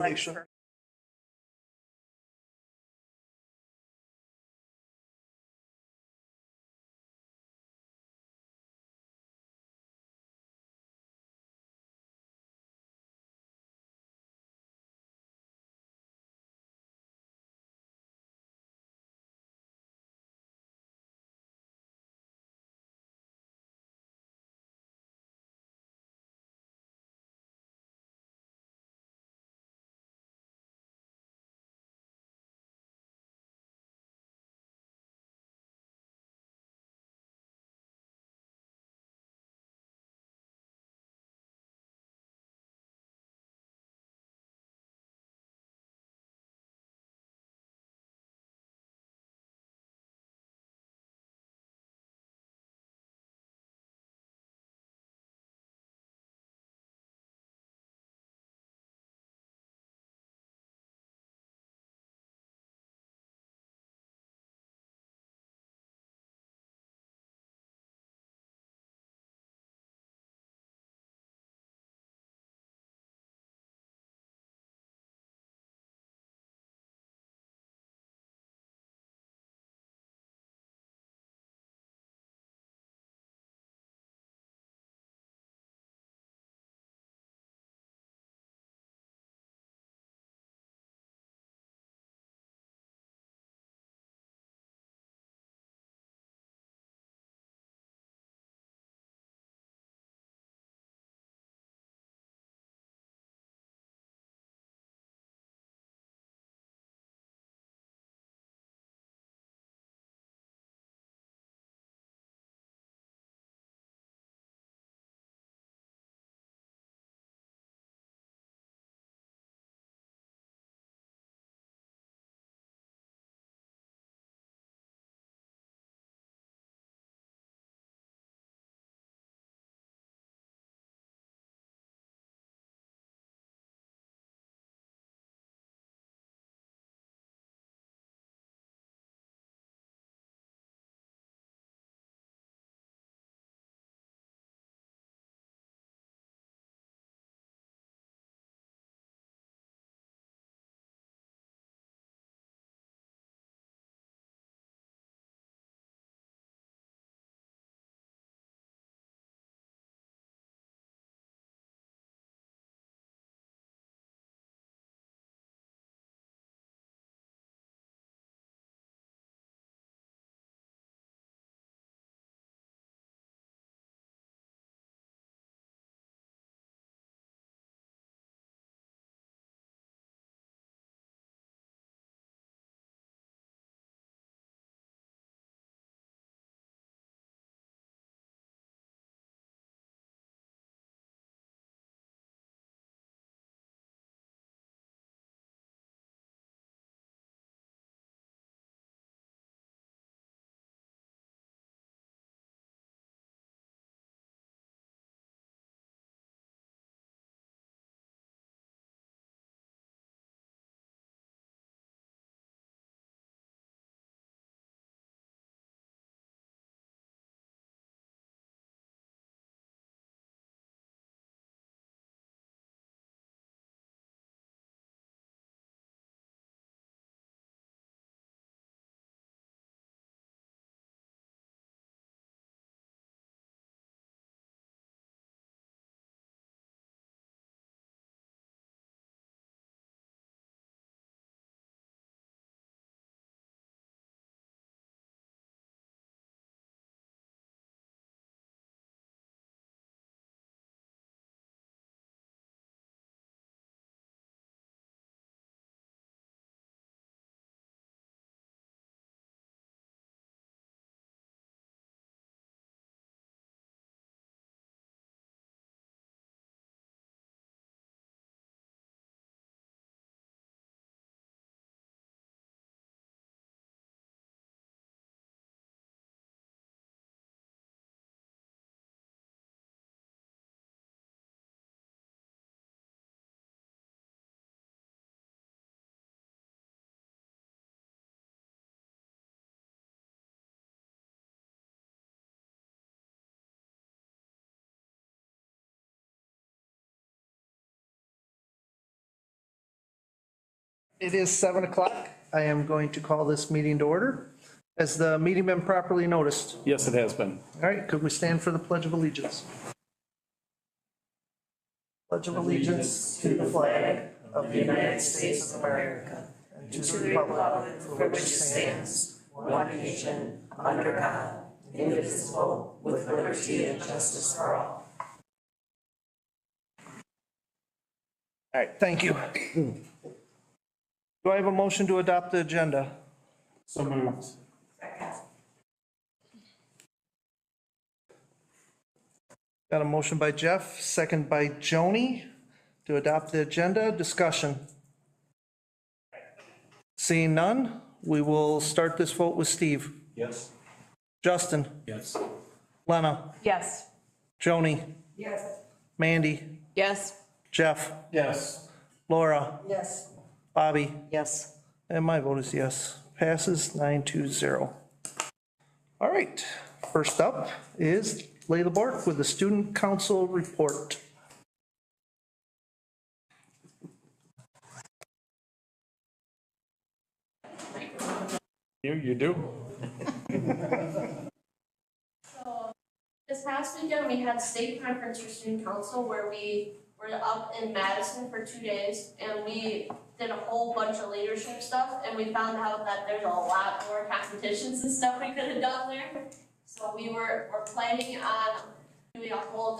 make sure. It is 7 o'clock. I am going to call this meeting to order. Has the meeting been properly noticed? Yes, it has been. All right, could we stand for the Pledge of Allegiance? Pledge of allegiance to the flag of the United States of America and to the republic for which it stands, one nation, under God, indivisible, with liberty and justice for all. All right, thank you. Do I have a motion to adopt the agenda? So moved. Got a motion by Jeff, second by Joni to adopt the agenda. Discussion. Seeing none, we will start this vote with Steve. Yes. Justin. Yes. Lena. Yes. Joni. Yes. Mandy. Yes. Jeff. Yes. Laura. Yes. Bobby. Yes. And my vote is yes. Passes 9-0. All right, first up is Layla Bork with the Student Council report. You do? So this past weekend, we had state conference for student council where we were up in Madison for 2 days and we did a whole bunch of leadership stuff and we found out that there's a lot more competitions and stuff we could have done there. So we're planning on doing a whole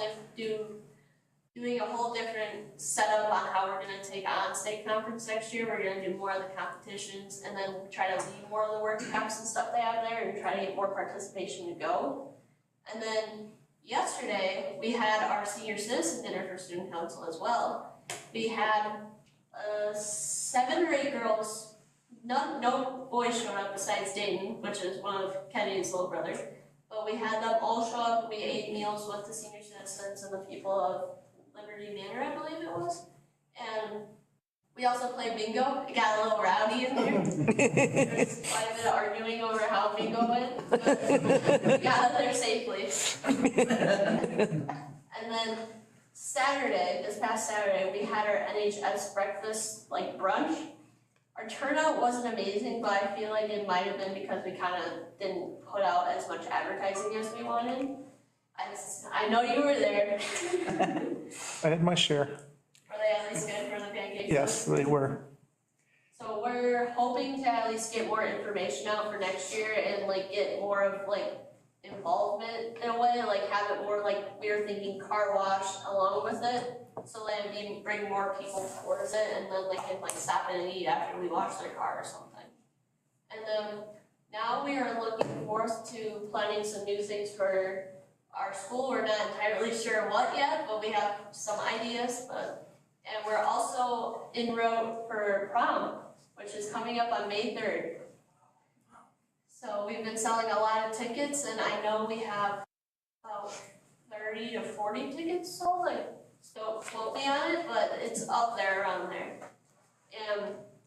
different setup on how we're gonna take on state conference next year. We're gonna do more of the competitions and then try to lead more of the workshops and stuff they have there and try to get more participation to go. And then yesterday, we had our senior citizen dinner for student council as well. We had 7 or 8 girls, no boys showed up besides Dayton, which is one of Kenny's little brother. But we had them all show up, we ate meals with the senior citizens and the people of Liberty Manor, I believe it was. And we also played bingo. It got a little rowdy in there. There was quite a bit of arguing over how bingo went, but we got out there safely. And then this past Saturday, we had our NHS breakfast, like brunch. Our turnout wasn't amazing, but I feel like it might have been because we kind of didn't put out as much advertising as we wanted. I know you were there. I had my share. Were they at least good for the pancakes? Yes, they were. So we're hoping to at least get more information out for next year and like get more of like involvement in a way, like have it more like we were thinking car wash along with it. So then we bring more people towards it and then they can like stop in and eat after we wash their car or something. And then now we are looking forward to planning some new things for our school. We're not entirely sure what yet, but we have some ideas. And we're also en route for prom, which is coming up on May 3rd. So we've been selling a lot of tickets, and I know we have about 30 to 40 tickets sold. Don't quote me on it, but it's up there around there.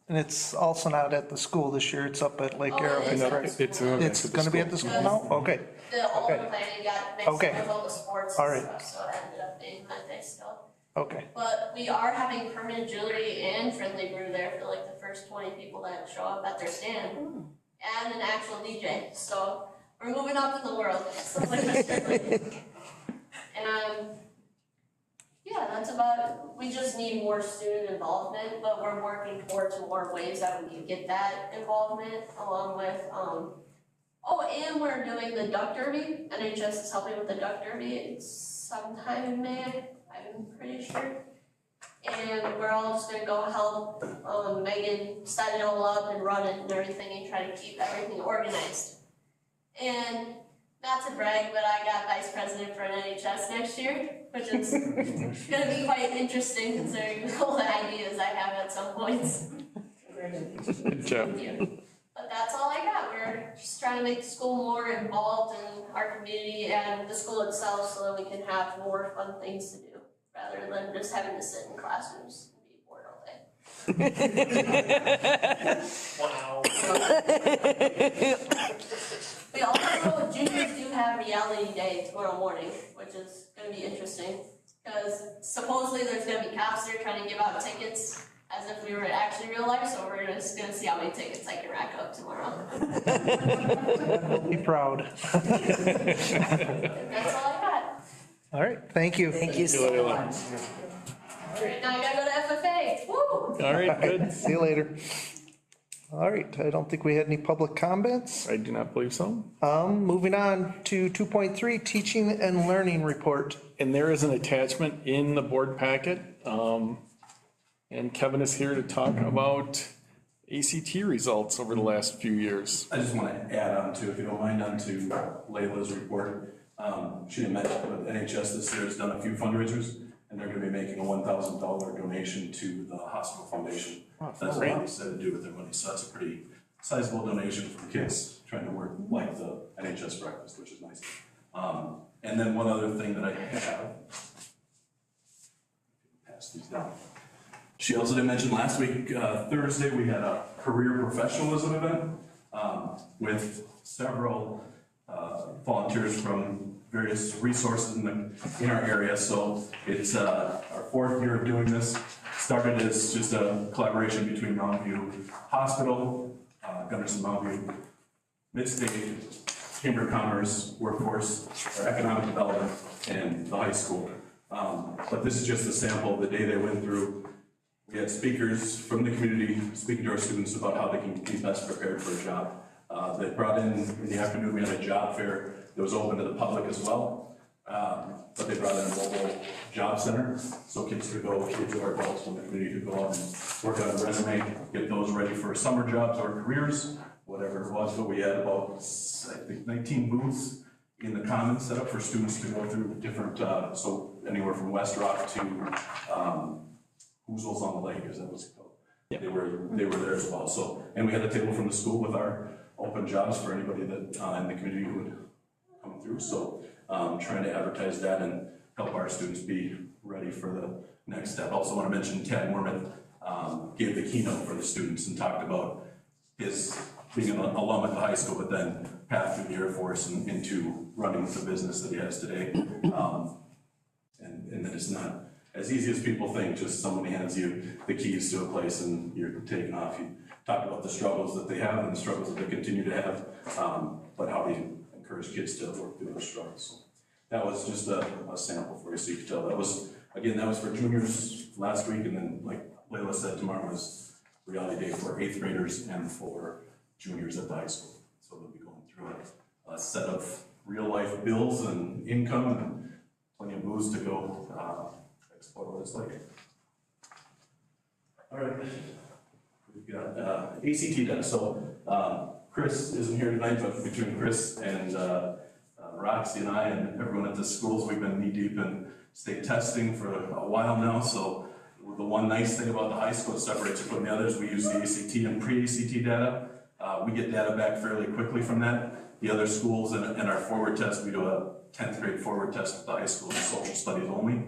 And it's also not at the school this year, it's up at Lake Arrowhead, right? It's gonna be at the school now? Okay. The old planning got mixed Okay. with all the sports All and right. stuff, so it ended up being that day still. Okay. But we are having permanent jewelry and friendly brew there for like the first 20 people that show up at their stand. And an actual DJ, so we're moving up in the world. And yeah, that's about it. We just need more student involvement, but we're working towards more ways that we can get that involvement along with, and we're doing the duck derby. NHS is helping with the duck derby. It's sometime in May, I'm pretty sure. And we're all just gonna go help Megan set it all up and run it and everything and try to keep everything organized. And not to brag, but I got vice president for NHS next year, which is gonna be quite interesting considering all the ideas I have at some points. Good job. Thank you. But that's all I got. We're just trying to make the school more involved in our community and the school itself so that we can have more fun things to do rather than just having to sit in classrooms and be bored all day. Wow. We also, juniors do have reality day tomorrow morning, which is going to be interesting because supposedly there's going to be cops there trying to give out tickets as if we were actually real life, so we're just gonna see how many tickets I can rack up tomorrow. Be proud. That's all I got. All right, thank you. Thank you so much. Alright, now I gotta go to FFA, woo! All right, good. See you later. All right, I don't think we had any public comments. I do not believe so. Moving on to 2.3, teaching and learning report. And there is an attachment in the board packet. And Kevin is here to talk about ACT results over the last few years. I just want to add on to, if you don't mind, on to Layla's report. She had mentioned that NHS this year has done a few fundraisers, and they're going to be making a $1,000 donation to the hospital foundation. That's what they said to do with their money, so that's a pretty sizable donation for kids trying to work like the NHS breakfast, which is nice. And then one other thing that I have, pass these down. She also did mention last week, Thursday, we had a career professionalism event with several volunteers from various resources in our area. So it's our 4th year of doing this. Started as just a collaboration between Mountain View Hospital, Gunderson Mountain View, Midstate, Chamber of Commerce, Workforce, or Economic Development, and the high school. But this is just a sample of the day they went through. We had speakers from the community speaking to our students about how they can be best prepared for a job. They brought in the afternoon, we had a job fair that was open to the public as well. But they brought in a mobile job center, so kids could go, kids or adults from the community could go out and work on a resume, get those ready for summer jobs or careers, whatever it was. But we had about, I think, 19 booths in the commons set up for students to go through different, so anywhere from West Rock to Hoozles on the Lake, as that was called. Yep. They were there as well. So, and we had a table from the school with our open jobs for anybody that in the community who would come through. So trying to advertise that and help our students be ready for the next step. Also want to mention Tad Mormon gave the keynote for the students and talked about his being an alum at the high school, but then path through the Air Force and into running the business that he has today. And that it's not as easy as people think, just somebody hands you the keys to a place and you're taking off. You talk about the struggles that they have and the struggles that they continue to have, but how they encourage kids to work through those struggles. So that was just a sample for you, so you could tell. That was for juniors last week, and then like Layla said, tomorrow is reality day for 8th graders and for juniors at the high school. So they'll be going through a set of real life bills and income and plenty of booze to go explore what it's like. All right, we've got ACT data. So Chris isn't here tonight, but between Chris and Roxy and I and everyone at the schools, we've been knee deep in state testing for a while now. So the one nice thing about the high school that separates it from the others, we use the ACT and pre-ACT data. We get data back fairly quickly from that. The other schools and our forward test, we do a 10th grade forward test at the high school in social studies only.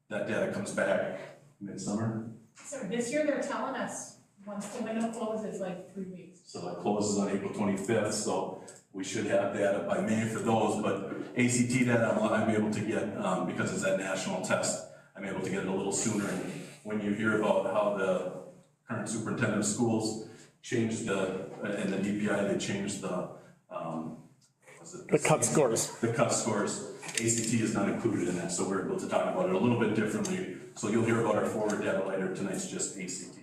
That data comes back midsummer. So this year they're telling us, once the window closes, like 3 weeks. So it closes on April 25th, so we should have data by May for those, but ACT data I'm able to get, because it's that national test, I'm able to get it a little sooner. And when you hear about how the current superintendent of schools changed in the DPI, they changed the cut scores. The cut scores. ACT is not included in that, so we're able to talk about it a little bit differently. So you'll hear about our forward data later. Tonight's just ACT.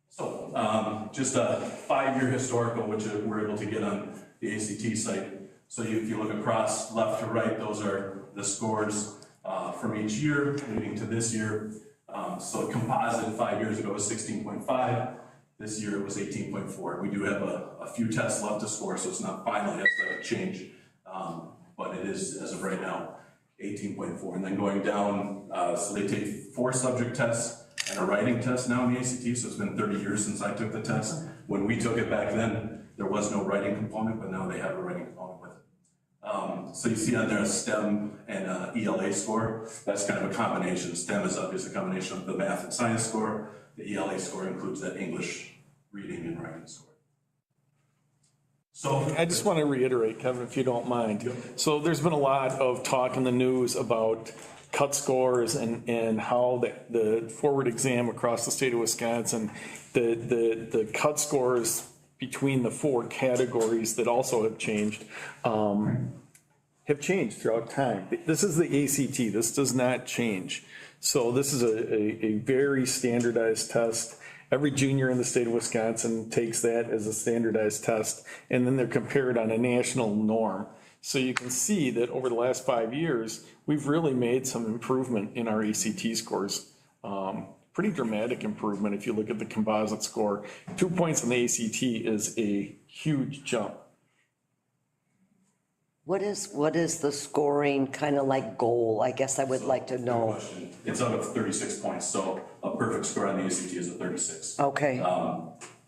So just a 5-year historical, which we're able to get on the ACT site. So if you look across left to right, those are the scores from each year leading to this year. So composite 5 years ago was 16.5. This year it was 18.4. We do have a few tests left to score, so it's not final, it has to change. But it is, as of right now, 18.4. And then going down, so they take 4 subject tests and a writing test now in the ACT, so it's been 30 years since I took the test. When we took it back then, there was no writing component, but now they have a writing component with it. So you see on there a STEM and a ELA score. That's kind of a combination. STEM is obviously a combination of the math and science score. The ELA score includes that English reading and writing score. So I just want to reiterate, Kevin, if you don't mind. So there's been a lot of talk in the news about cut scores and how the forward exam across the state of Wisconsin, the cut scores between the 4 categories that also have changed throughout time. This is the ACT. This does not change. So this is a very standardized test. Every junior in the state of Wisconsin takes that as a standardized test, and then they're compared on a national norm. So you can see that over the last 5 years, we've really made some improvement in our ACT scores. Pretty dramatic improvement if you look at the composite score. 2 points on the ACT is a huge jump. What is the scoring kind of like goal? I guess I would like to Good know. question. It's out of 36 points, so a perfect score on the ACT is a 36. Okay,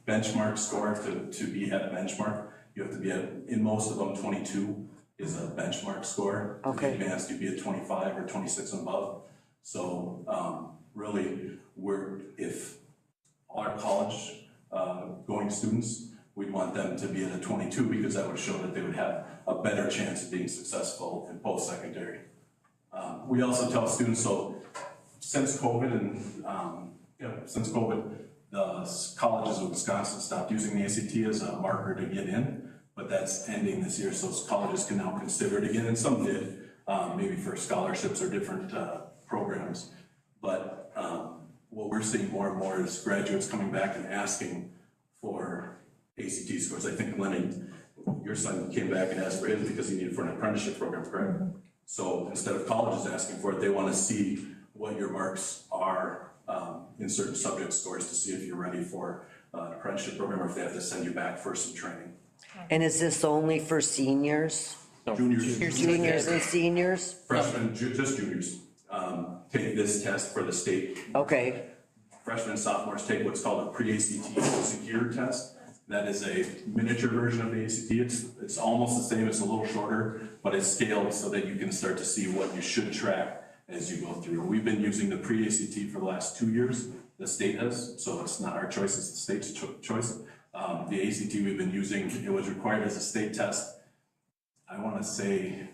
Benchmark score, to be at benchmark, you have to be at, in most of them, 22 is a benchmark score. To be Okay. advanced, you'd be at 25 or 26 and above. So really, if our college going students, we'd want them to be at a 22 because that would show that they would have a better chance of being successful in post-secondary. We also tell students, so since COVID since COVID, the colleges of Wisconsin stopped using the ACT as a marker to get in, but that's ending this year, so colleges can now consider it again, and some did, maybe for scholarships or different programs. But what we're seeing more and more is graduates coming back and asking for ACT scores. I think Lenny, your son came back and asked for his because he needed it for an apprenticeship program, correct? So instead of colleges asking for it, they want to see what your marks are in certain subject scores to see if you're ready for an apprenticeship program or if they have to send you back for some training. and is this only for seniors? Juniors, Juniors and seniors? freshmen, just juniors, take this test for the state. Okay, Freshmen and sophomores take what's called a pre-ACT secure test. That is a miniature version of the ACT. It's almost the same, it's a little shorter, but it's scaled so that you can start to see what you should track as you go through. We've been using the pre-ACT for the last 2 years, the state has, so it's not our choice, it's the state's choice. The ACT we've been using, it was required as a state test, I wanna say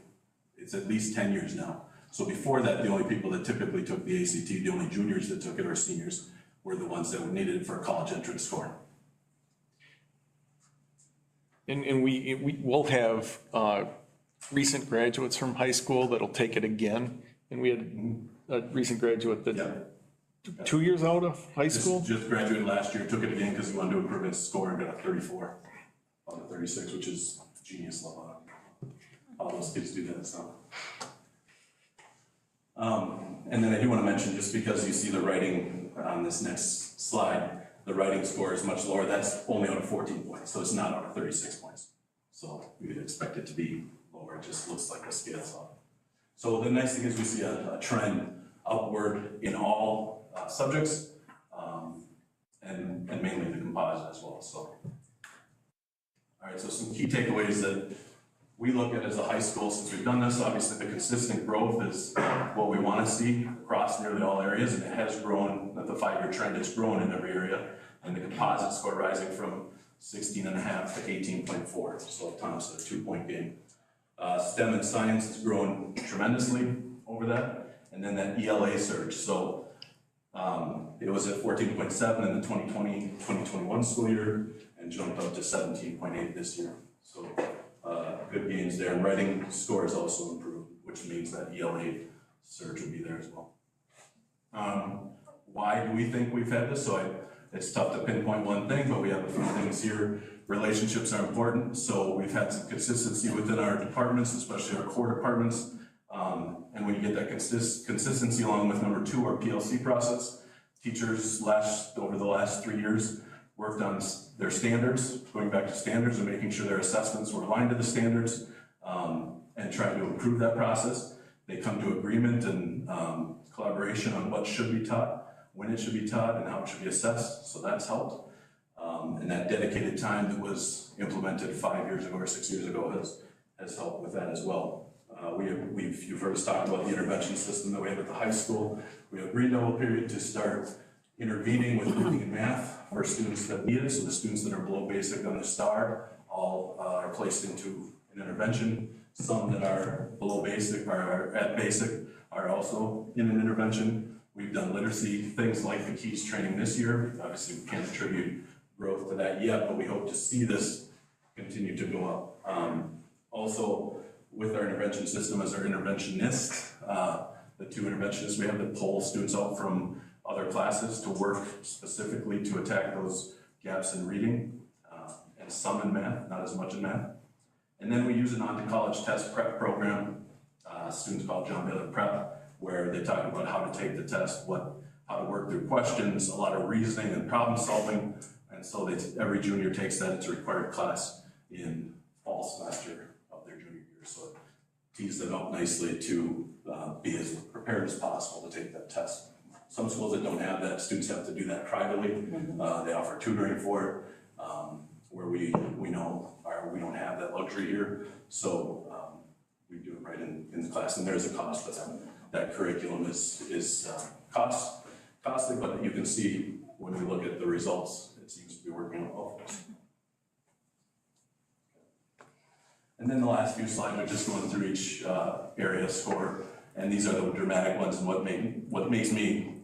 it's at least 10 years now. So before that, the only people that typically took the ACT, the only juniors that took it or seniors, were the ones that needed it for a college entrance score. And we will have recent graduates from high school that'll take it again. And we had a recent graduate that Yeah. 2 years out of high school. Just graduated last year, took it again because he wanted to improve his score and got a 34 on the 36, which is genius level. All those kids do that, so. And then I do want to mention, just because you see the writing on this next slide, the writing score is much lower. That's only out of 14 points, so it's not out of 36 points. So we would expect it to be lower. It just looks like a scale up. So the nice thing is we see a trend upward in all subjects, and mainly the composite as well, so. All right, so some key takeaways that we look at as a high school since we've done this. Obviously, the consistent growth is what we want to see across nearly all areas, and it has grown, that the 5-year trend has grown in every area, and the composite score rising from 16.5 to 18.4, so Thomas, a 2-point gain. STEM and science has grown tremendously over that, and then that ELA surge. So it was at 14.7 in the 2020-2021 school year and jumped up to 17.8 this year. So good gains there, and writing scores also improved, which means that ELA surge would be there as well. Why do we think we've had this? So it's tough to pinpoint one thing, but we have a few things here. Relationships are important, so we've had some consistency within our departments, especially our core departments. And when you get that consistency along with number 2, our PLC process, teachers over the last 3 years worked on their standards, going back to standards and making sure their assessments were aligned to the standards, and trying to improve that process. They come to agreement and collaboration on what should be taught, when it should be taught, and how it should be assessed, so that's helped. And that dedicated time that was implemented 5 years ago or 6 years ago has helped with that as well. You've heard us talk about the intervention system that we have at the high school. We have green double period to start intervening with reading and math for students that need it. So the students that are below basic on the STAR all are placed into an intervention. Some that are below basic or at basic are also in an intervention. We've done literacy, things like the KEYS training this year. Obviously, we can't attribute growth to that yet, but we hope to see this continue to go up. Also, with our intervention system as our interventionist, the two interventionists, we have to pull students out from other classes to work specifically to attack those gaps in reading, and some in math, not as much in math. And then we use an on-to-college test prep program, students call John Baylor Prep, where they talk about how to take the test, how to work through questions, a lot of reasoning and problem solving. And so every junior takes that. It's a required class in fall semester of their junior year. So it tees them up nicely to be as prepared as possible to take that test. Some schools that don't have that, students have to do that privately. They offer tutoring for it, where we know we don't have that luxury here. So we do it right in the class, and there's a cost, but that curriculum is costly, but you can see when we look at the results, it seems to be working out well for us. And then the last few slides are just going through each area score, and these are the dramatic ones, and what makes me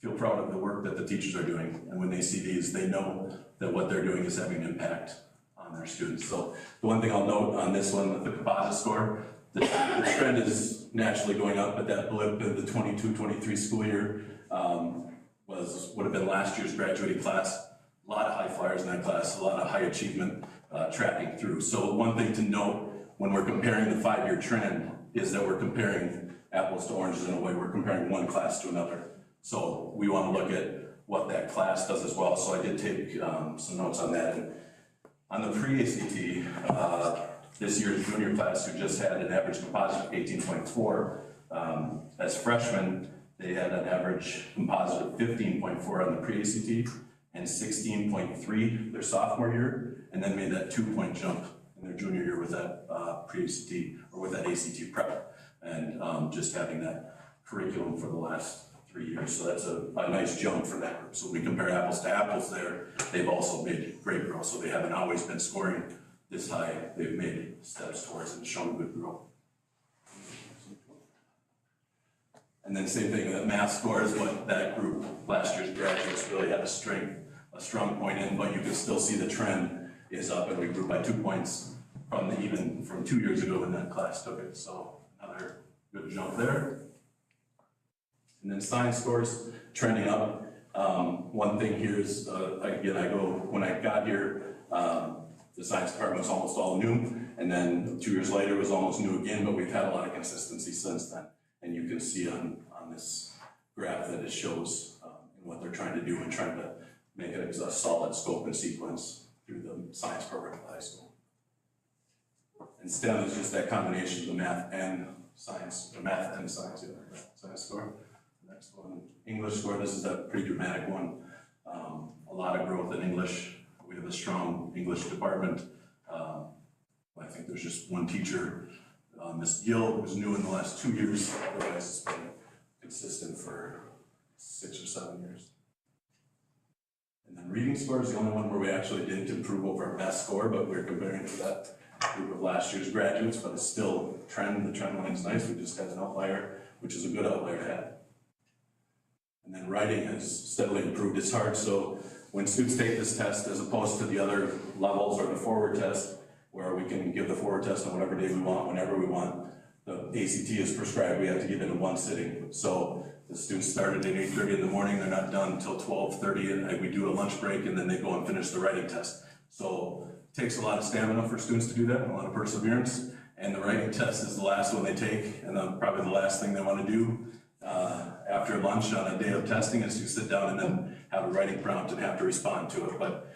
feel proud of the work that the teachers are doing. And when they see these, they know that what they're doing is having an impact on their students. So the one thing I'll note on this one, with the composite score, the trend is naturally going up, but that blip in the 22-23 school year would have been last year's graduating class. A lot of high flyers in that class, a lot of high achievement tracking through. So one thing to note when we're comparing the 5-year trend is that we're comparing apples to oranges in a way. We're comparing one class to another. So we want to look at what that class does as well. So I did take some notes on that. And on the pre-ACT, this year's junior class, who just had an average composite of 18.4, as freshmen, they had an average composite of 15.4 on the pre-ACT and 16.3 their sophomore year, and then made that 2-point jump in their junior year with that pre-ACT or with that ACT prep, and just having that curriculum for the last 3 years. So that's a nice jump for that group. So when we compare apples to apples there, they've also made great growth. So they haven't always been scoring this high. They've made steps towards and shown good growth. And then same thing, that math score is what that group, last year's graduates, really had a strong point in, but you can still see the trend is up, and we grew by 2 points from 2 years ago when that class took it. So another good jump there. And then science scores trending up. One thing here is, again, when I got here, the science department was almost all new, and then 2 years later it was almost new again, but we've had a lot of consistency since then. And you can see on this graph that it shows what they're trying to do and trying to make it a solid scope and sequence through the science program at high school. And STEM is just that combination of the math and science, science score. Next one, English score. This is a pretty dramatic one. A lot of growth in English. We have a strong English department. I think there's just one teacher, Miss Gill, who's new in the last 2 years. Otherwise, it's been consistent for 6 or 7 years. And then reading score is the only one where we actually didn't improve over our best score, but we're comparing to that group of last year's graduates, but it's still the trend line's nice. We just had an outlier, which is a good outlier to have. And then writing has steadily improved. It's hard, so when students take this test, as opposed to the other levels or the forward test, where we can give the forward test on whatever day we want, whenever we want, the ACT is prescribed, we have to give it in one sitting. So the students started at 8:30 in the morning, they're not done until 12:30, and we do a lunch break, and then they go and finish the writing test. So it takes a lot of stamina for students to do that, a lot of perseverance, and the writing test is the last one they take, and then probably the last thing they want to do after lunch on a day of testing is to sit down and then have a writing prompt and have to respond to it. But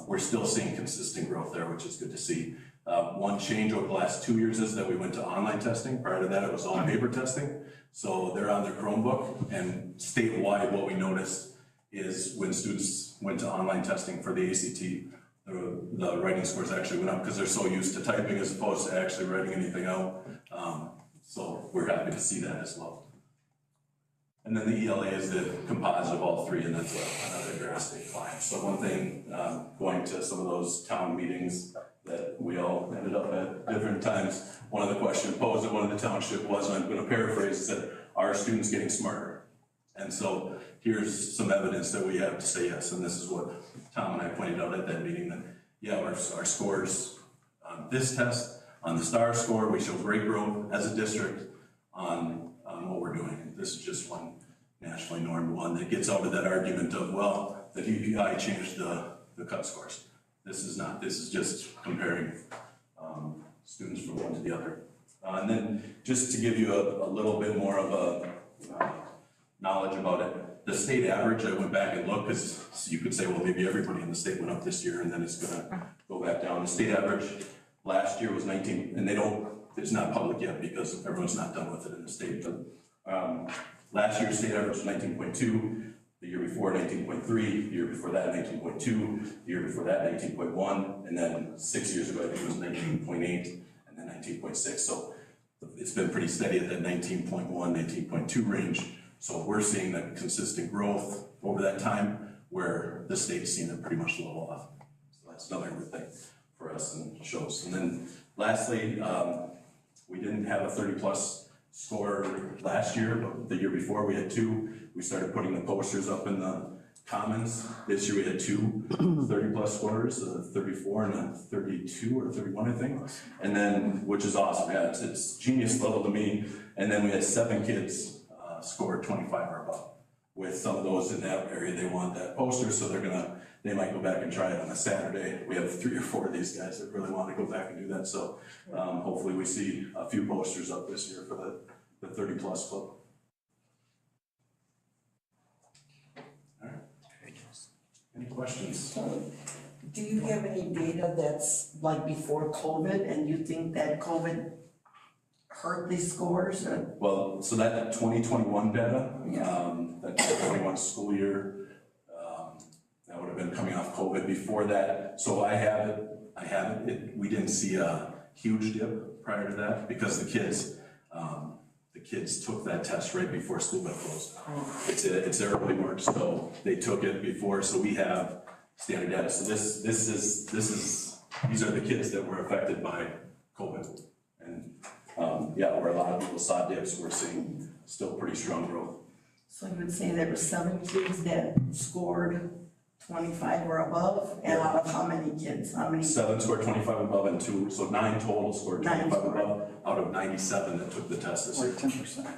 we're still seeing consistent growth there, which is good to see. One change over the last 2 years is that we went to online testing. Prior to that, it was all paper testing. So they're on their Chromebook, and statewide, what we noticed is when students went to online testing for the ACT, the writing scores actually went up because they're so used to typing as opposed to actually writing anything out. So we're happy to see that as well. And then the ELA is the composite of all three, and that's another drastic climb. So one thing, going to some of those town meetings that we all ended up at different times, one of the questions posed at one of the township was, and I'm gonna paraphrase, said, are students getting smarter? And so here's some evidence that we have to say yes, and this is what Tom and I pointed out at that meeting, that yeah, our scores on this test, on the STAR score, we show great growth as a district on what we're doing. This is just one nationally normed one that gets out of that argument of, well, the DPI changed the cut scores. This is not, this is just comparing students from one to the other. And then just to give you a little bit more of a knowledge about it, the state average, I went back and looked, because you could say, well, maybe everybody in the state went up this year and then it's gonna go back down. The state average last year was 19, and it's not public yet because everyone's not done with it in the state, but last year's state average was 19.2, the year before 19.3, the year before that 19.2, the year before that 19.1, and then 6 years ago I think it was 19.8, and then 19.6. So it's been pretty steady at that 19.1, 19.2 range. So we're seeing that consistent growth over that time, where the state's seen it pretty much level off. So that's another good thing for us and shows. And then lastly, we didn't have a 30+ score last year, but the year before we had 2. We started putting the posters up in the commons. This year we had 2 30+ scores, a 34 and a 32 or 31, I think. And then, which is awesome, yeah, it's genius level to me. And then we had 7 kids scored 25 or above. With some of those in that area, they want that poster, so they might go back and try it on a Saturday. We have 3 or 4 of these guys that really want to go back and do that, so hopefully we see a few posters up this year for the 30+ club. All right. Any questions? Do you have any data that's like before COVID, and you think that COVID hurt these scores? Well, so that 2021 data, Yeah. that 2021 school year, that would have been coming off COVID before that. So I have it. We didn't see a huge dip prior to that because the kids took that test right before school got closed. It's early March, so they took it before, so we have standard data. So these are the kids that were affected by COVID. And yeah, where a lot of people saw dips, we're seeing still pretty strong growth. So you would say there were 7 kids that scored 25 or above, and out of how many kids? How many? 7 scored 25 above and 2, so 9 total scored 9 25 scored. above out of 97 that took the test this year. 10%.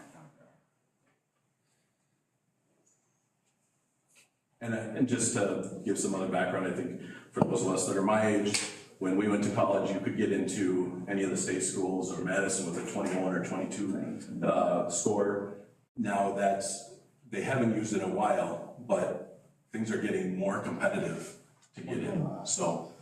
And just to give some other background, I think for those of us that are my age, when we went to college, you could get into any of the state schools, or Madison with a 21 or 22 score. Now they haven't used it in a while, but things are getting more competitive to get in. So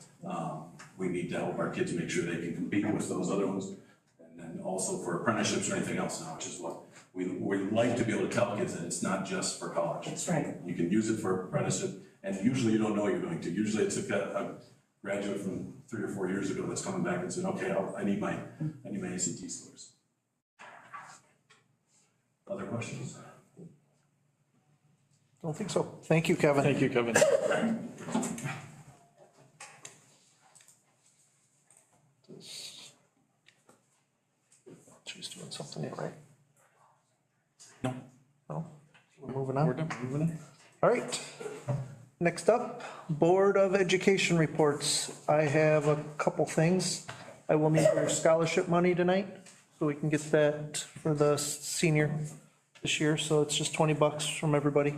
we need to help our kids make sure they can compete with those other ones. And then also for apprenticeships or anything else now, which is what we like to be able to tell kids, that it's not just for college. That's right. You can use it for apprenticeship, and usually you don't know you're going to. Usually it's a graduate from 3 or 4 years ago that's coming back and saying, okay, I need my ACT scores. Other questions? Don't think so. Thank you, Kevin. Thank you, Kevin. She's doing something right. No. No? We're moving on. We're done. Moving on. All right. Next up, Board of Education reports. I have a couple things. I will need your scholarship money tonight, so we can get that for the senior this year. So it's just $20 from everybody.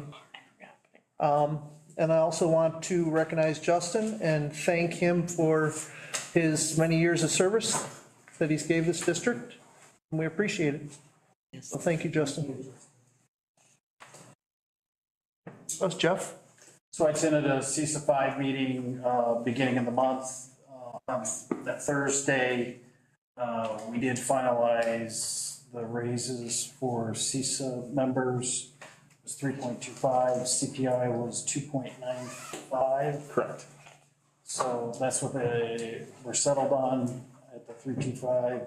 And I also want to recognize Justin and thank him for his many years of service that he's gave this district. And we appreciate it. So thank you, Justin. That's Jeff. So I attended a CISA 5 meeting, beginning of the month, on that Thursday. We did finalize the raises for CISA members. It was 3.25, CPI was 2.95. Correct. So that's what they were settled on at the 3.25.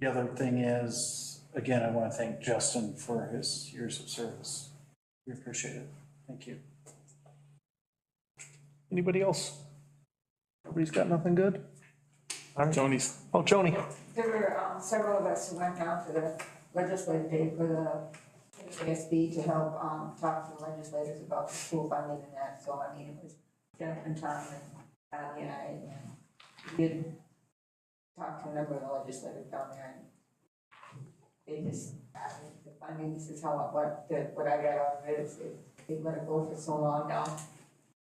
The other thing is, again, I want to thank Justin for his years of service. We appreciate it. Thank you. Anybody else? Nobody's got nothing good? Joni's. Oh, Joni. There were several of us who went down to the legislative day for the AFASD to help talk to the legislators about the school funding and that. So I mean, it was Jeff and Tom and Abby and I, and we did talk to a number of the legislators down there, and they just, I mean, this is how, what I got out of it is they let it go for so long now.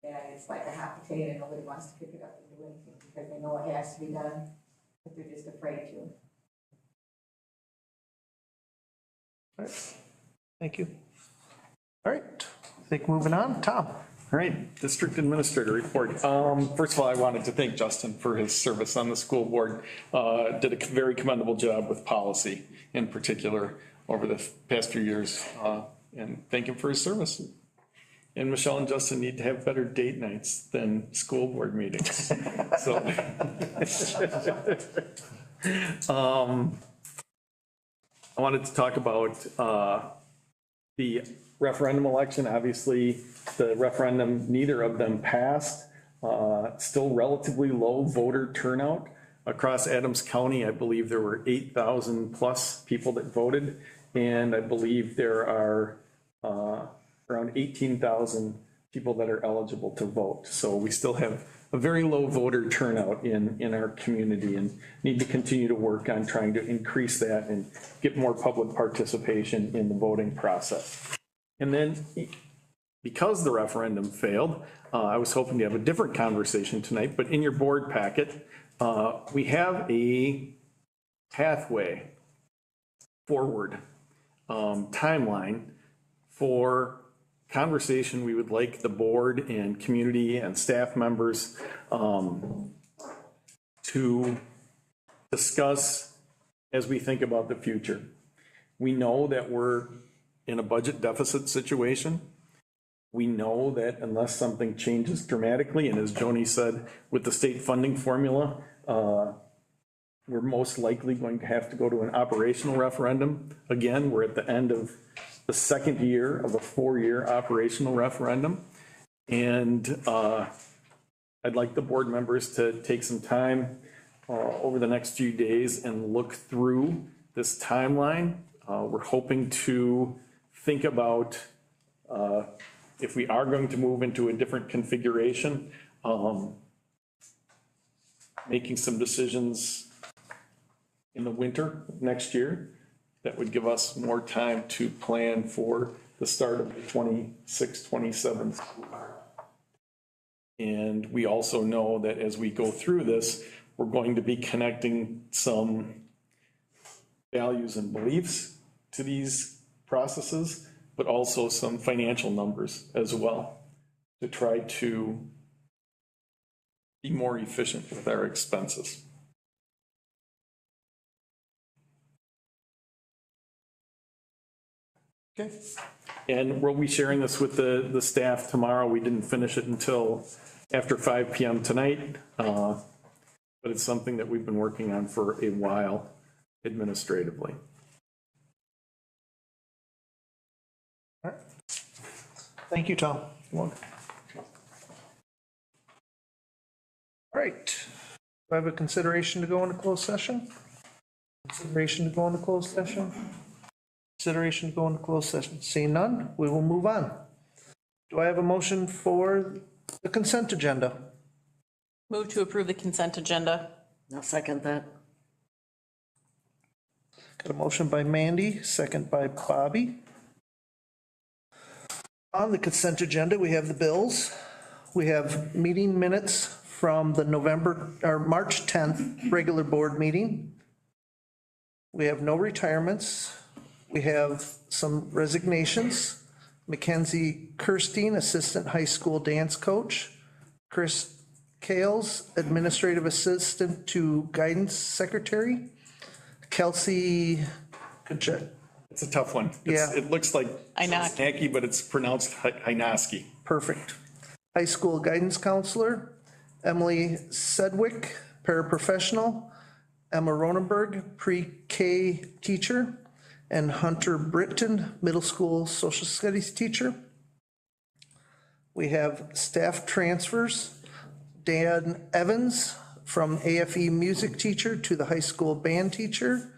And it's like a hot potato, and nobody wants to pick it up and do anything because they know it has to be done, but they're just afraid to. All right. Thank you. All right, I think moving on, Tom. All right, District Administrator report. First of all, I wanted to thank Justin for his service on the school board. Did a very commendable job with policy in particular over the past few years, and thank him for his service. And Michelle and Justin need to have better date nights than school board meetings. So, I wanted to talk about the referendum election. Obviously, the referendum, neither of them passed. Still relatively low voter turnout. Across Adams County, I believe there were 8,000 plus people that voted. And I believe there are around 18,000 people that are eligible to vote. So we still have a very low voter turnout in our community and need to continue to work on trying to increase that and get more public participation in the voting process. And then because the referendum failed, I was hoping to have a different conversation tonight, but in your board packet, we have a pathway forward timeline for conversation we would like the board and community and staff members to discuss as we think about the future. We know that we're in a budget deficit situation. We know that unless something changes dramatically, and as Joni said, with the state funding formula, we're most likely going to have to go to an operational referendum. Again, we're at the end of the second year of a 4-year operational referendum. And I'd like the board members to take some time over the next few days and look through this timeline. We're hoping to think about if we are going to move into a different configuration, making some decisions in the winter next year. That would give us more time to plan for the start of the 26-27 school year. And we also know that as we go through this, we're going to be connecting some values and beliefs to these processes, but also some financial numbers as well to try to be more efficient with our expenses. Okay. And we'll be sharing this with the staff tomorrow. We didn't finish it until after 5 p.m. tonight, but it's something that we've been working on for a while administratively. All right. Thank you, Tom. You're welcome. All right. Do I have a consideration to go into closed session? Consideration to go into closed session? Consideration to go into closed session. Seeing none, we will move on. Do I have a motion for the consent agenda? Move to approve the consent agenda. I'll second that. Got a motion by Mandy, second by Bobby. On the consent agenda, we have the bills. We have meeting minutes from the March 10th regular board meeting. We have no retirements. We have some resignations. Mackenzie Kirstein, Assistant High School Dance Coach. Chris Kales, Administrative Assistant to Guidance Secretary. Kelsey, It's a tough one. Yeah. It looks like Hynoski. snacky, but it's pronounced Hynoski. perfect. High School Guidance Counselor. Emily Sedgwick, Paraprofessional. Emma Ronenberg, Pre-K Teacher. and Hunter Britton, middle school social studies teacher. We have staff transfers, Dan Evans from AFE music teacher to the high school band teacher,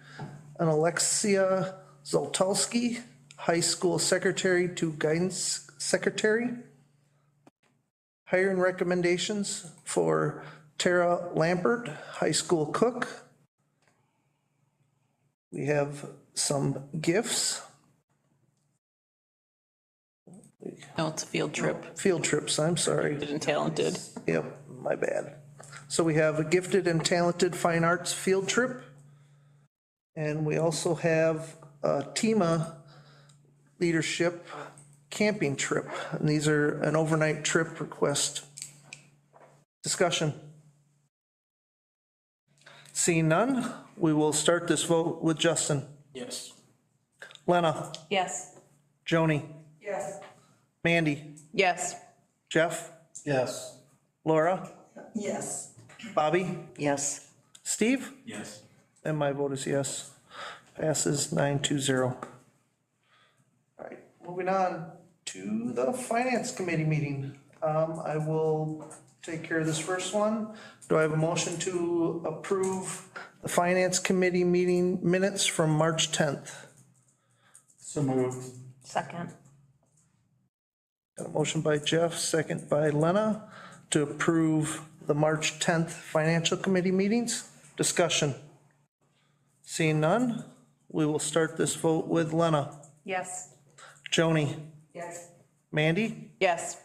and Alexia Zoltalski, high school secretary to guidance secretary. Hiring recommendations for Tara Lampert, high school cook. We have some gifts. No, it's a field trip. Field trips, I'm sorry. Gifted and talented. Yep, my bad. So we have a gifted and talented fine arts field trip. And we also have a TEMA leadership camping trip. And these are an overnight trip request. Discussion. Seeing none, we will start this vote with Justin. Yes. Lena, Yes. Joni, Yes. Mandy, Yes. Jeff, Yes. Laura, Yes. Bobby, Yes. Steve, Yes. and my vote is yes. Passes 9-0. All right, moving on to the Finance Committee meeting. I will take care of this first one. Do I have a motion to approve the Finance Committee meeting minutes from March 10th? So moved. Second. Got a motion by Jeff, second by Lena, to approve the March 10th Financial Committee meetings. Discussion. Seeing none, we will start this vote with Lena. Yes. Joni, Yes. Mandy, Yes.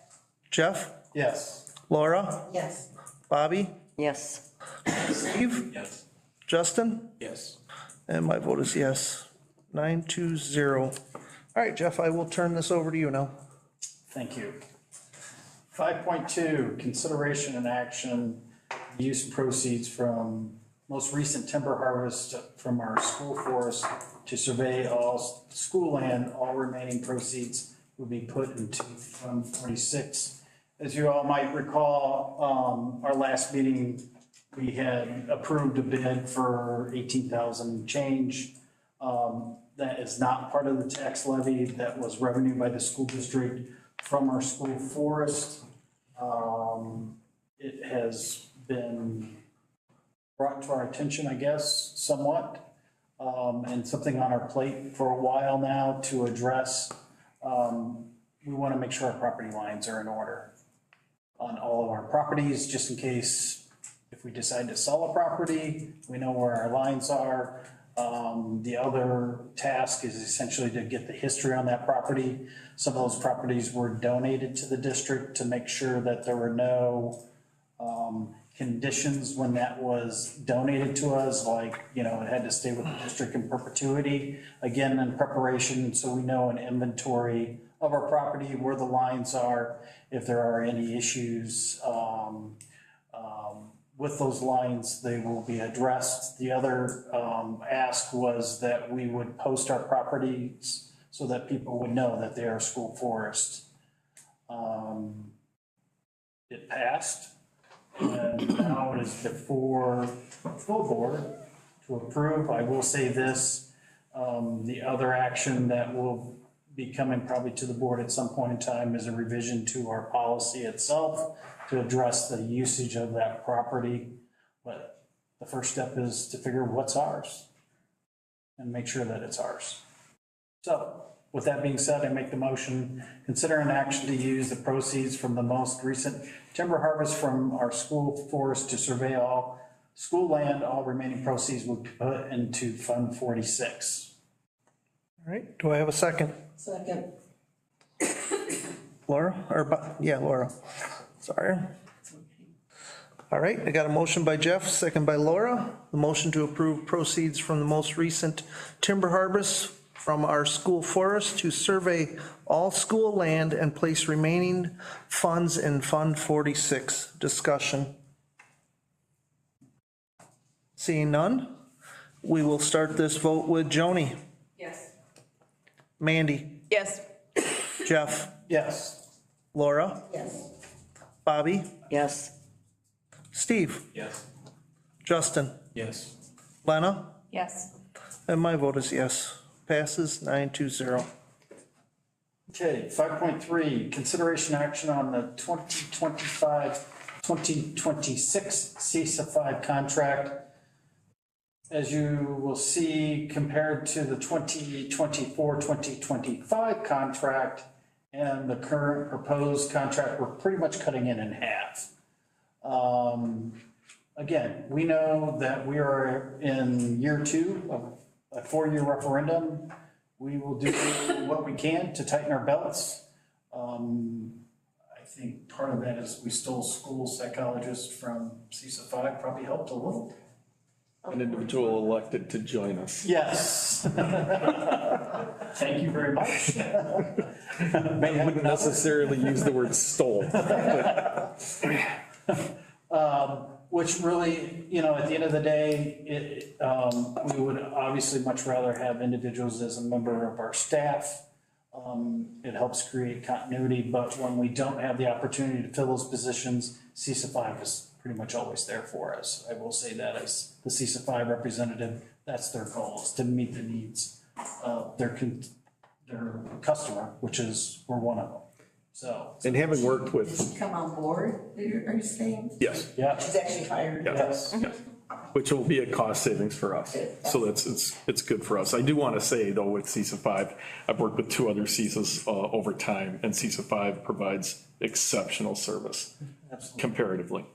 Jeff, Yes. Laura, Yes. Bobby, Yes. Steve, Yes. Justin, Yes. and my vote is yes. 9-0. All right, Jeff, I will turn this over to you now. Thank you. 5.2, consideration and action, use of proceeds from most recent timber harvest from our school forest to survey all school land. All remaining proceeds will be put into Fund 46. As you all might recall, our last meeting, we had approved a bid for 18,000 change. That is not part of the tax levy. That was revenue by the school district from our school forest. It has been brought to our attention, I guess, somewhat, and something on our plate for a while now to address. We want to make sure our property lines are in order on all of our properties, just in case if we decide to sell a property, we know where our lines are. The other task is essentially to get the history on that property. Some of those properties were donated to the district to make sure that there were no conditions when that was donated to us, like, you know, it had to stay with the district in perpetuity. Again, in preparation, so we know an inventory of our property, where the lines are, if there are any issues with those lines, they will be addressed. The other ask was that we would post our properties so that people would know that they are school forest. It passed, and now it is before full board to approve. I will say this, the other action that will be coming probably to the board at some point in time is a revision to our policy itself to address the usage of that property. But the first step is to figure what's ours and make sure that it's ours. So with that being said, I make the motion, consider an action to use the proceeds from the most recent timber harvest from our school forest to survey all school land. All remaining proceeds will be put into Fund 46. All right, do I have a second? Second. Laura, yeah, Laura, sorry. All right, I got a motion by Jeff, second by Laura. The motion to approve proceeds from the most recent timber harvest from our school forest to survey all school land and place remaining funds in Fund 46. Discussion. Seeing none, we will start this vote with Joni, Yes. Mandy, Yes. Jeff, Yes. Laura, Yes. Bobby, Yes. Steve, Yes. Justin, Yes. Lena, Yes. and my vote is yes. Passes 9-0. Okay, 5.3, consideration action on the 2025-2026 CISA 5 contract. As you will see, compared to the 2024-2025 contract and the current proposed contract, we're pretty much cutting it in half. Again, we know that we are in year 2 of a 4-year referendum. We will do what we can to tighten our belts. I think part of that is we stole school psychologists from CISA 5, probably helped a little. An individual elected to join us. Yes. Thank you very much. I wouldn't necessarily use the word stole. Which really, you know, at the end of the day, we would obviously much rather have individuals as a member of our staff. It helps create continuity, but when we don't have the opportunity to fill those positions, CISA 5 is pretty much always there for us. I will say that as the CISA 5 representative, that's their goal, is to meet the needs of their customer, which is, we're one of them. So. And having worked with, Did she come on board, are you saying? yes, Yeah. She's actually hired? yes, yes, which will be a cost savings for us. So it's good for us. I do want to say though, with CISA 5, I've worked with 2 other CISAs over time, and CISA 5 provides exceptional service. Absolutely. Comparatively.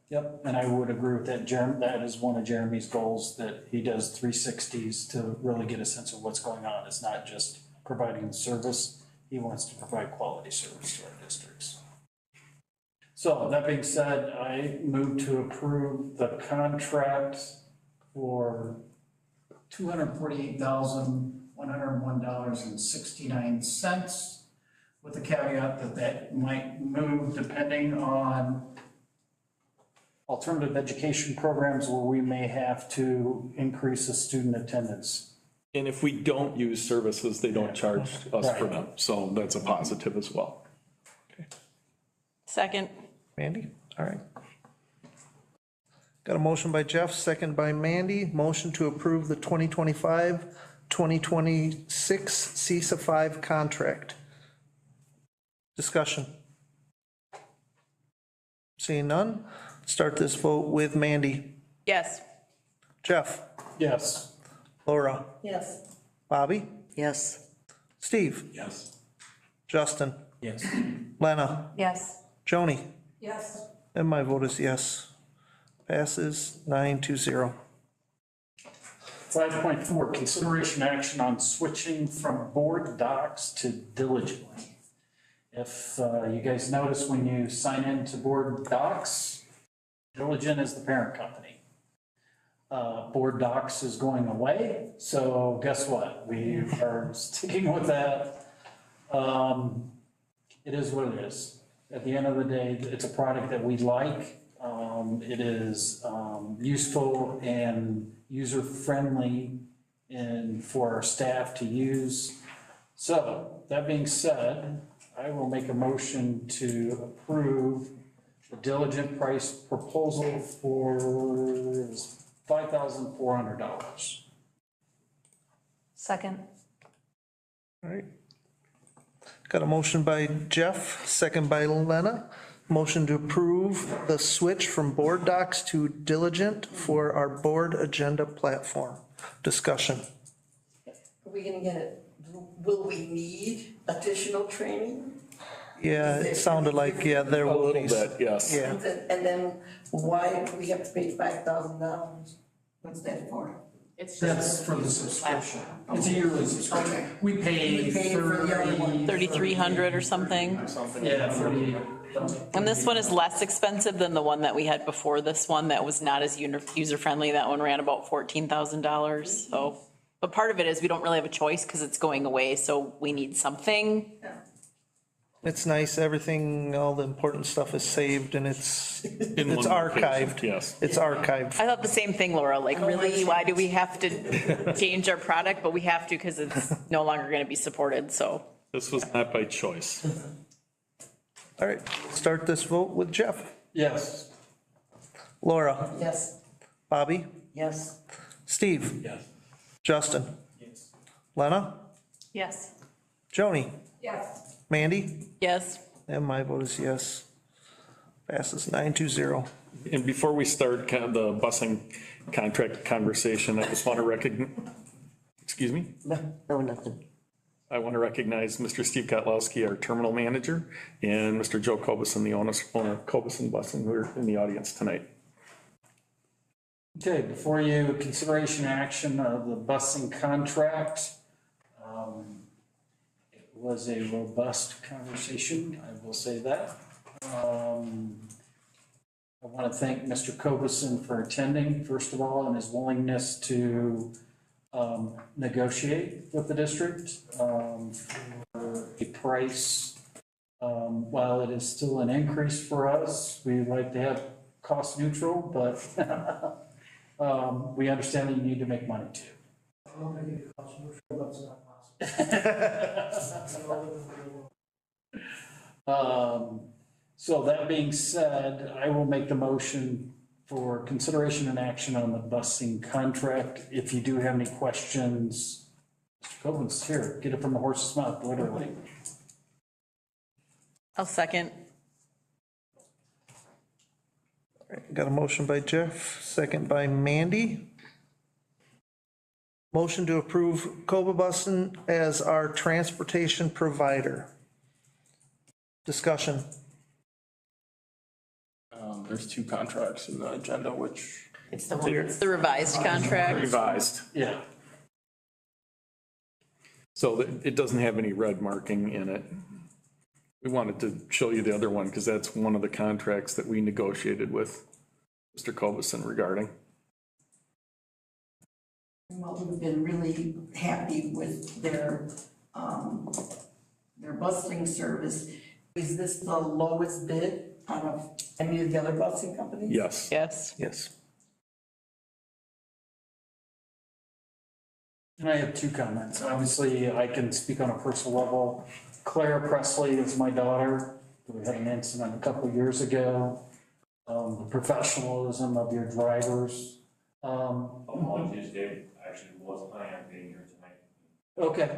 Yep, and I would agree with that. That is one of Jeremy's goals, that he does 360s to really get a sense of what's going on. It's not just providing the service. He wants to provide quality service to our districts. So that being said, I move to approve the contract for $248,101.69, with the caveat that might move depending on alternative education programs where we may have to increase the student attendance. And if we don't use services, they don't charge us for them. So that's a positive as well. Second. Mandy? All right. Got a motion by Jeff, second by Mandy. Motion to approve the 2025-2026 CISA 5 contract. Discussion. Seeing none, start this vote with Mandy. Yes. Jeff? Yes. Laura? Yes. Bobby? Yes. Steve? Yes. Justin? Yes. Lena? Yes. Joni? Yes. And my vote is yes. Passes 9-0. 5.4, consideration action on switching from board docs to Diligently. If you guys notice, when you sign into board docs, Diligent is the parent company. Board docs is going away, so guess what? We are sticking with that. It is what it is. At the end of the day, it's a product that we like. It is useful and user-friendly and for our staff to use. So, that being said, I will make a motion to approve the Diligent price proposal for $5,400. Second. All right. Got a motion by Jeff, second by Lena. Motion to approve the switch from board docs to Diligent for our board agenda platform. Discussion. Are we gonna get it, will we need additional training? Yeah, it sounded like, yeah, there A will little be. bit, yes. Yeah, And then why do we have to pay $5,000? What's that for? That's for the subscription. It's a yearly subscription. Okay. We pay We pay for the other one. 3,300 or something. Yeah, 30. And this one is less expensive than the one that we had before this one that was not as user-friendly. That one ran about $14,000, so. But part of it is we don't really have a choice because it's going away, so we need something. it's nice, everything, all the important stuff is saved and it's In one location, archived. yes. It's archived. I thought the same thing, Laura, like really, why do we have to change our product? But we have to because it's no longer gonna be supported, so. This was not by choice. All right, start this vote with Jeff. Yes. Laura? Yes. Bobby? Yes. Steve? Yes. Justin? Lena, Yes. Joni, Yes. Mandy, Yes. and my vote is yes. Passes 9-0. And before we start kind of the busing contract conversation, I just want to excuse me? No, nothing. I want to recognize Mr. Steve Kotlowski, our terminal manager, and Mr. Joe Cobuson, the owner of Cobuson Busing, who are in the audience tonight. Okay, before you, consideration action of the busing contract. It was a robust conversation, I will say that. I want to thank Mr. Cobuson for attending, first of all, and his willingness to negotiate with the district for a price. While it is still an increase for us, we like to have cost neutral, but we understand that you need to make money too. So that being said, I will make the motion for consideration and action on the busing contract. If you do have any questions, Mr. Copeland's here, get it from the horse's mouth, literally. I'll second. Got a motion by Jeff, second by Mandy. Motion to approve Cobuson as our transportation provider. Discussion. There's two contracts in the agenda, which It's the revised contract. Revised. Yeah. So it doesn't have any red marking in it. We wanted to show you the other one because that's one of the contracts that we negotiated with Mr. Cobuson regarding. Well, we've been really happy with their busing service. Is this the lowest bid out of any of the other busing companies? Yes. Yes. Yes. And I have two comments. Obviously, I can speak on a personal level. Clara Presley is my daughter. We had an incident a couple of years ago. The professionalism of your drivers. Apologies, Dave, actually was planning on being here tonight. Okay.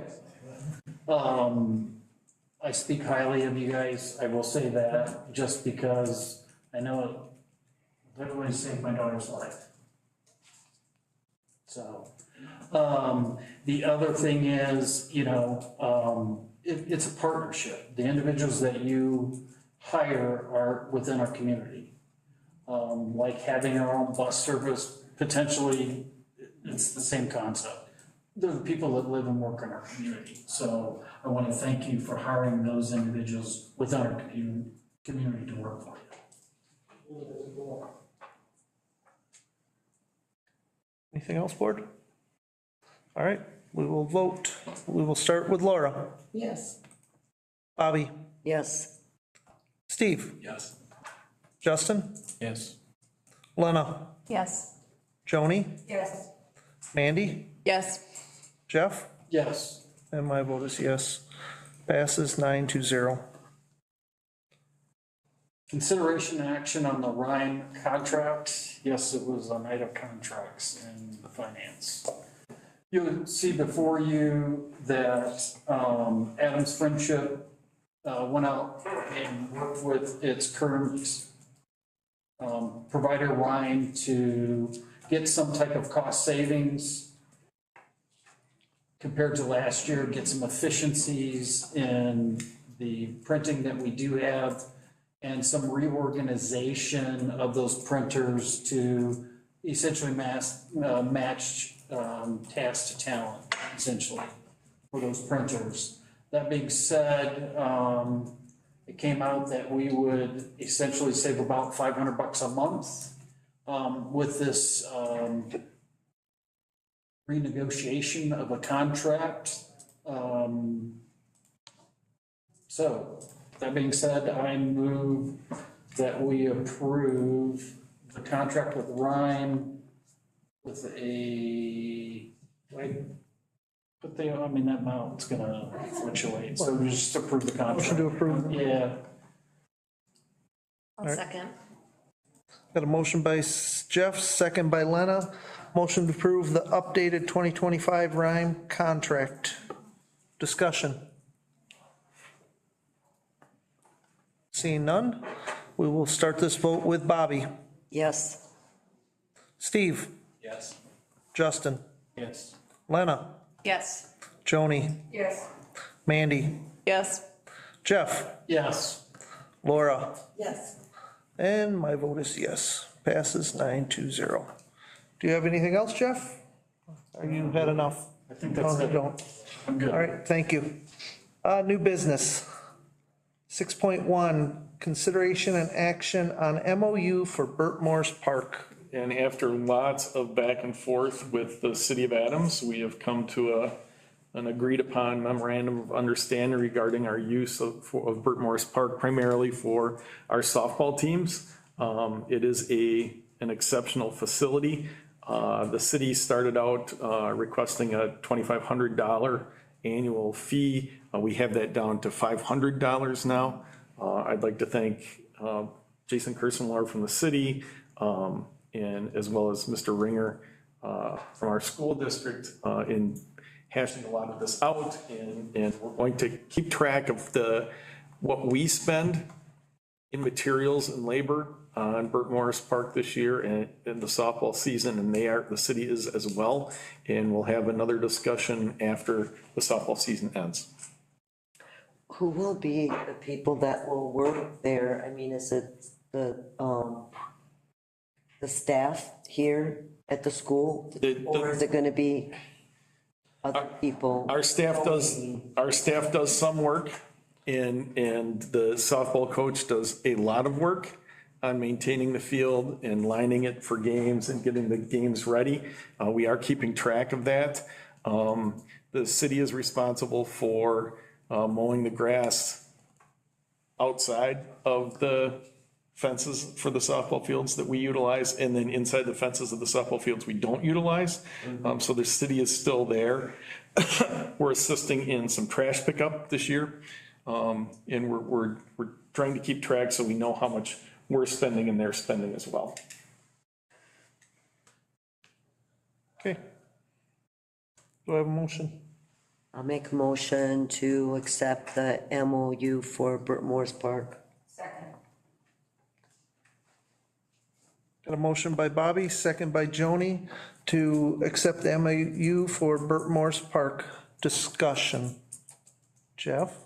I speak highly of you guys. I will say that just because I know it literally saved my daughter's life. So, the other thing is, it's a partnership. The individuals that you hire are within our community. Like having our own bus service, potentially, it's the same concept. They're the people that live and work in our community. So I want to thank you for hiring those individuals within our community to work for you. Anything else, board? All right, we will vote. We will start with Laura. Yes. Bobby, Yes. Steve, Yes. Justin, yes. Lena, Yes. Joni, Yes. Mandy, Yes. Jeff, Yes. and my vote is yes. Passes 9-0. Consideration and action on the Ryan contract. Yes, it was on item contracts in the finance. You'll see before you that Adams Friendship went out and worked with its current provider Ryan to get some type of cost savings compared to last year, get some efficiencies in the printing that we do have, and some reorganization of those printers to essentially match task to talent, essentially, for those printers. That being said, it came out that we would essentially save about $500 a month with this renegotiation of a contract. So, that being said, I move that we approve the contract with Ryan with that amount's gonna fluctuate, so we just approve the contract. Motion to approve. Yeah, I'll second. Got a motion by Jeff, second by Lena. Motion to approve the updated 2025 Rhyme contract. Discussion. Seeing none, we will start this vote with Bobby. Yes. Steve. Yes. Justin. Yes. Lena. Yes. Joni. Yes. Mandy. Yes. Jeff. Yes. Laura. Yes. And my vote is yes. Passes 9-0. Do you have anything else, Jeff? Or you had enough? I think that's No, you it. don't. I'm good. All right, thank you. New business. 6.1, consideration and action on MOU for Burt Morris Park. And after lots of back and forth with the city of Adams, we have come to an agreed upon memorandum of understanding regarding our use of Burt Morris Park, primarily for our softball teams. It is an exceptional facility. The city started out requesting a $2,500 annual fee. We have that down to $500 now. I'd like to thank Jason Kirsenlar from the city, and as well as Mr. Ringer from our school district in hashing a lot of this out. And we're going to keep track of what we spend in materials and labor on Burt Morris Park this year and in the softball season, and the city is as well. And we'll have another discussion after the softball season ends. Who will be the people that will work there? I mean, is it the staff here at the school? Or is it gonna be other people? Our staff does some work, and the softball coach does a lot of work on maintaining the field and lining it for games and getting the games ready. We are keeping track of that. The city is responsible for mowing the grass outside of the fences for the softball fields that we utilize, and then inside the fences of the softball fields we don't utilize. So the city is still there. We're assisting in some trash pickup this year. And we're trying to keep track so we know how much we're spending and they're spending as well. Okay. Do I have a motion? I'll make a motion to accept the MOU for Burt Morris Park. Second. Got a motion by Bobby, second by Joni to accept the MOU for Burt Morris Park. Discussion. Jeff?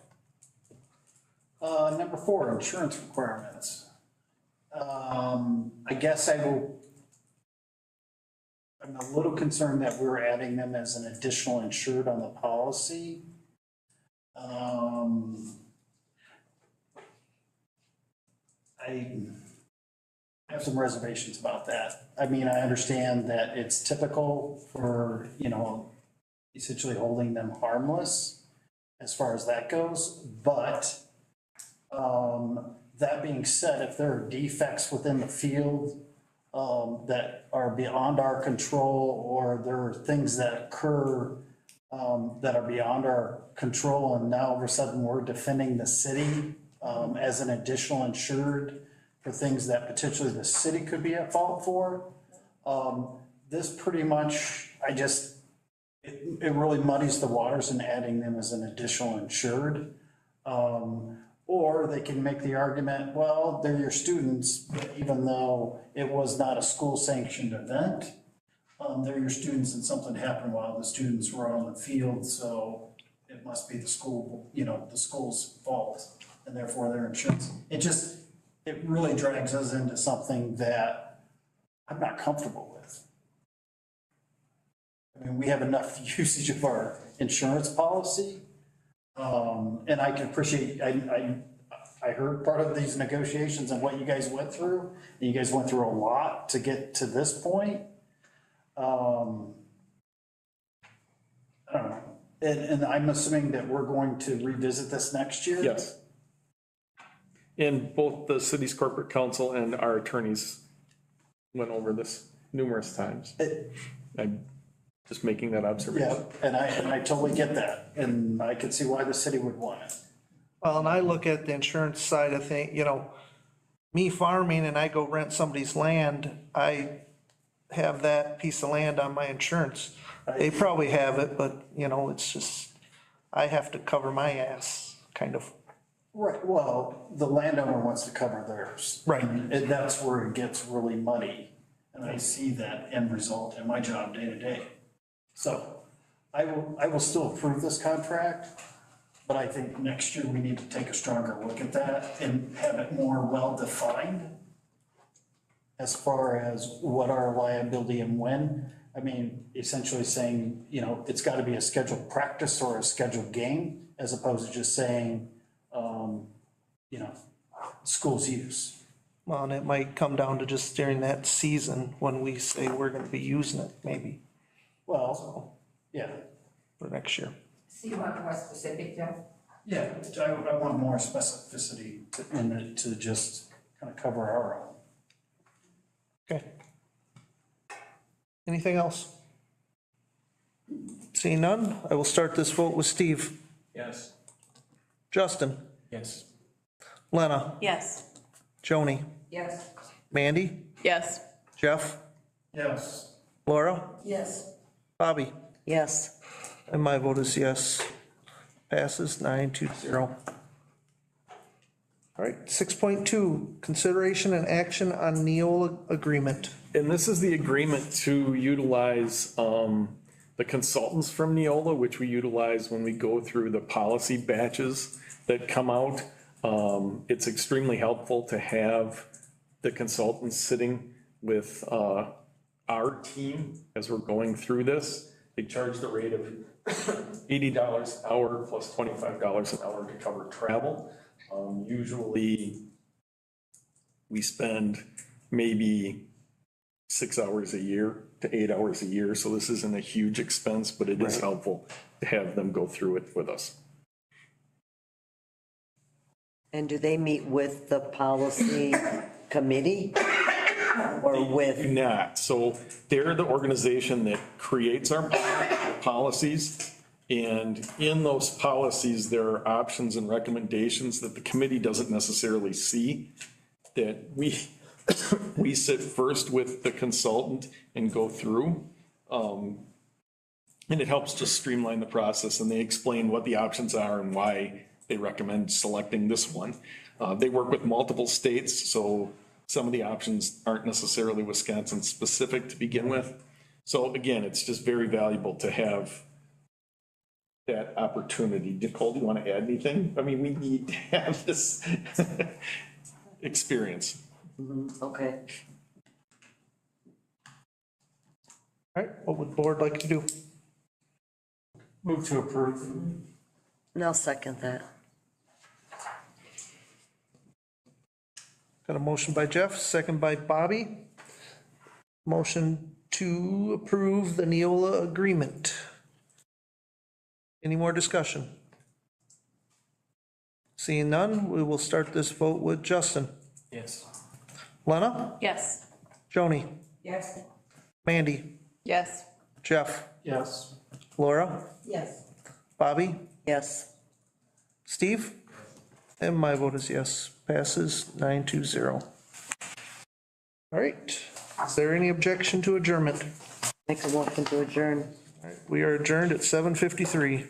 Number 4, insurance requirements. I guess I'm a little concerned that we're adding them as an additional insured on the policy. I have some reservations about that. I mean, I understand that it's typical for, essentially holding them harmless as far as that goes, but that being said, if there are defects within the field that are beyond our control, or there are things that occur that are beyond our control, and now all of a sudden we're defending the city as an additional insured for things that potentially the city could be at fault for, this pretty much, it really muddies the waters in adding them as an additional insured. Or they can make the argument, well, they're your students, but even though it was not a school sanctioned event, they're your students and something happened while the students were on the field, so it must be the school, the school's fault, and therefore their insurance. It really drags us into something that I'm not comfortable with. I mean, we have enough usage of our insurance policy. And I can appreciate, I heard part of these negotiations and what you guys went through. You guys went through a lot to get to this point. I don't know. And I'm assuming that we're going to revisit this next year? Yes. And both the city's corporate counsel and our attorneys went over this numerous times. I'm just making that observation. Yeah, and I totally get that, and I can see why the city would want it. Well, and I look at the insurance side of things, me farming and I go rent somebody's land, I have that piece of land on my insurance. They probably have it, but, you know, it's just, I have to cover my ass, kind of. Right, well, the landowner wants to cover theirs. Right. And that's where it gets really muddy. And I see that end result in my job day to day. So I will still approve this contract, but I think next year we need to take a stronger look at that and have it more well-defined as far as what our liability and when. I mean, essentially saying, you know, it's got to be a scheduled practice or a scheduled game, as opposed to just saying, you know, school's use. Well, and it might come down to just during that season when we say we're gonna be using it, maybe, Well, yeah, for next year. So you want more specific, Joe? yeah, I want more specificity in it to just kind of cover our own. Okay. Anything else? Seeing none, I will start this vote with Steve. Yes. Justin, Yes. Lena, Yes. Joni, Yes. Mandy, Yes. Jeff, Yes. Laura, Yes. Bobby, Yes. and my vote is yes. Passes 9-0. All right, 6.2, consideration and action on Neola agreement. And this is the agreement to utilize the consultants from Neola, which we utilize when we go through the policy batches that come out. It's extremely helpful to have the consultants sitting with our team as we're going through this. They charge the rate of $80 an hour plus $25 an hour to cover travel. Usually we spend maybe 6 hours a year to 8 hours a year. So this isn't a huge expense, but it is helpful to have them go through it with us. And do they meet with the policy committee? Or Do with, not. So they're the organization that creates our policies. And in those policies, there are options and recommendations that the committee doesn't necessarily see, that we sit first with the consultant and go through. And it helps just streamline the process, and they explain what the options are and why they recommend selecting this one. They work with multiple states, so some of the options aren't necessarily Wisconsin specific to begin with. So again, it's just very valuable to have that opportunity. Nicole, do you want to add anything? I mean, we need to have this experience. okay. All right, what would the board like to do? Move to approve. And I'll second that. Got a motion by Jeff, second by Bobby. Motion to approve the Neola agreement. Any more discussion? Seeing none, we will start this vote with Justin. Yes. Lena, Yes. Joni, Yes. Mandy, Yes. Jeff, Yes. Laura, Yes. Bobby, Yes. Steve? And my vote is yes, passes 9-0. All right, is there any objection to adjournment? Make a motion to adjourn. All right, we are adjourned at 7:53.